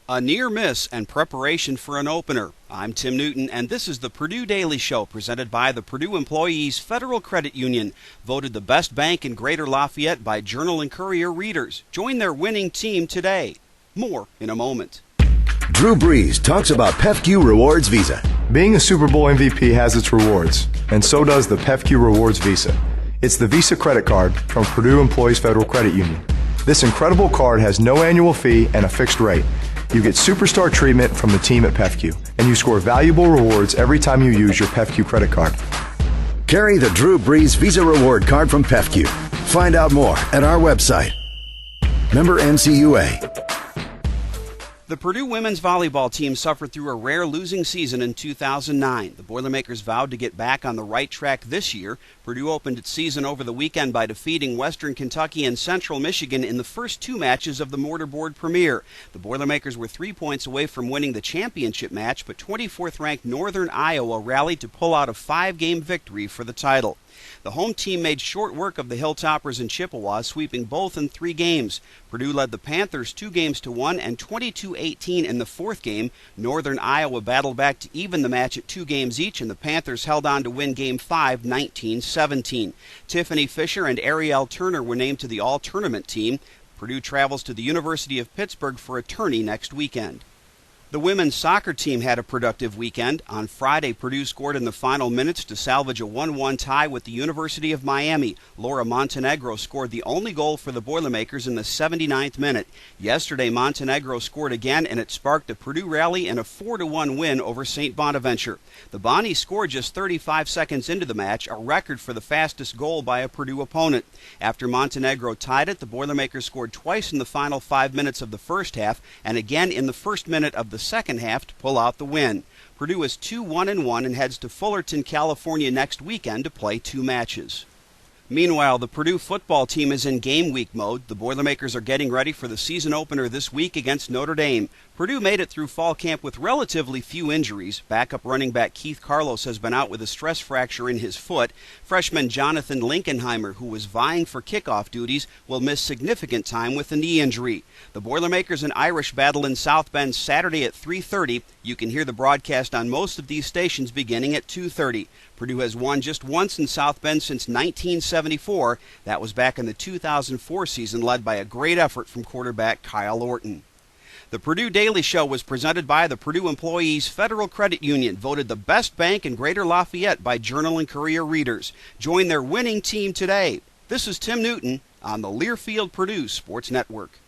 A near miss and preparation for an opener. I'm Tim Newton, and this is the Purdue Daily Show presented by the Purdue Employees Federal Credit Union, voted the best bank in Greater Lafayette by Journal and Courier readers. Join their winning team today. More in a moment. Drew Brees talks about PEFQ Rewards Visa. Being a Super Bowl MVP has its rewards, and so does the PEFQ Rewards Visa. It's the Visa credit card from Purdue Employees Federal Credit Union. This incredible card has no annual fee and a fixed rate. You get superstar treatment from the team at PEFQ, and you score valuable rewards every time you use your PEFQ credit card. Carry the Drew Brees Visa Reward Card from PEFQ. Find out more at our website. Member NCUA. The Purdue women's volleyball team suffered through a rare losing season in 2009. The Boilermakers vowed to get back on the right track this year. Purdue opened its season over the weekend by defeating Western Kentucky and Central Michigan in the first two matches of the Mortarboard Premier. The Boilermakers were 3 points away from winning the championship match, but 24th-ranked Northern Iowa rallied to pull out a 5-game victory for the title. The home team made short work of the Hilltoppers in Chippewa, sweeping both in 3 games. Purdue led the Panthers 2-1 and 22-18 in the fourth game. Northern Iowa battled back to even the match at 2 games each, and the Panthers held on to win Game 5, 19-17. Tiffany Fisher and Ariel Turner were named to the all-tournament team. Purdue travels to the University of Pittsburgh for a tourney next weekend. The women's soccer team had a productive weekend. On Friday, Purdue scored in the final minutes to salvage a 1-1 tie with the University of Miami. Laura Montenegro scored the only goal for the Boilermakers in the 79th minute. Yesterday, Montenegro scored again, and it sparked a Purdue rally and a 4-1 win over St. Bonaventure. The Bonnies scored just 35 seconds into the match, a record for the fastest goal by a Purdue opponent. After Montenegro tied it, the Boilermakers scored twice in the final 5 minutes of the first half, and again in the first minute of the second half to pull out the win. Purdue is 2-1-1 and heads to Fullerton, California next weekend to play 2 matches. Meanwhile, the Purdue football team is in game week mode. The Boilermakers are getting ready for the season opener this week against Notre Dame. Purdue made it through fall camp with relatively few injuries. Backup running back Keith Carlos has been out with a stress fracture in his foot. Freshman Jonathan Linkenheimer, who was vying for kickoff duties, will miss significant time with a knee injury. The Boilermakers and Irish battle in South Bend Saturday at 3:30. You can hear the broadcast on most of these stations beginning at 2:30. Purdue has won just once in South Bend since 1974. That was back in the 2004 season, led by a great effort from quarterback Kyle Orton. The Purdue Daily Show was presented by the Purdue Employees Federal Credit Union, voted the best bank in Greater Lafayette by Journal and Courier readers. Join their winning team today. This is Tim Newton on the Learfield Purdue Sports Network.